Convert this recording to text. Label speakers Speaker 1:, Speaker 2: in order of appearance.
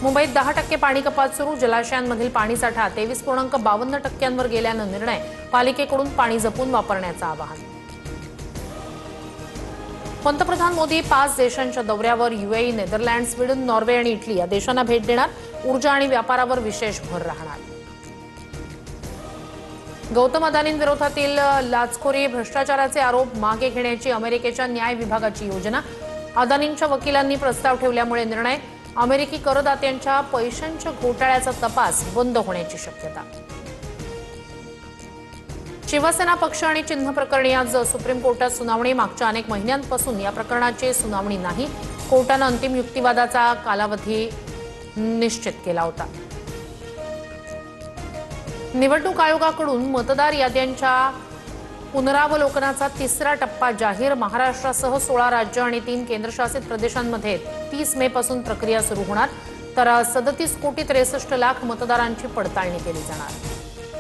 Speaker 1: मुंबईत 10% पाणी कपात सुरू। जलाशयांमधील पाणीसाठा 23.52% गेल्यानं निर्णय। पालिकेकडून पाणी जपून वापरण्याचं आवाहन। पंतप्रधान मोदी 5 देशांच्या दौऱ्यावर। यूएई, नेदरलँड, स्वीडन, नॉर्वे आणि इटली या देशांना भेट देणार। ऊर्जा आणि व्यापारावर विशेष भर राहणार। गौतम अदानींविरोधातील लाचखोरी भ्रष्टाचाराचे आरोप मागे घेण्याची अमेरिकेच्या न्याय विभागाची योजना। अदानींच्या वकिलांनी प्रस्ताव ठेवल्यामुळे निर्णय। अमेरिकी करदात्यांच्या पैशांच्या घोटाळ्याचा तपास बंद होण्याची शक्यता। शिवसेना पक्ष आणि चिन्ह प्रकरणी आज सुप्रीम कोर्टात सुनावणी। मागच्या अनेक महिन्यांपासून या प्रकरणाची सुनावणी नाही। कोर्टानं अंतिम युक्तिवादाचा कालावधी निश्चित केला होता। निवडणूक आयोगाकडून मतदार याद्यांच्या पुनरावलोकनाचा तिसरा टप्पा जाहीर। महाराष्ट्रासह 16 राज्य आणि 3 केंद्रशासित प्रदेशांमध्ये 30 मे पासून प्रक्रिया सुरू होणार। तर 37 कोटी 63 लाख मतदारांची पडताळणी केली जाणार।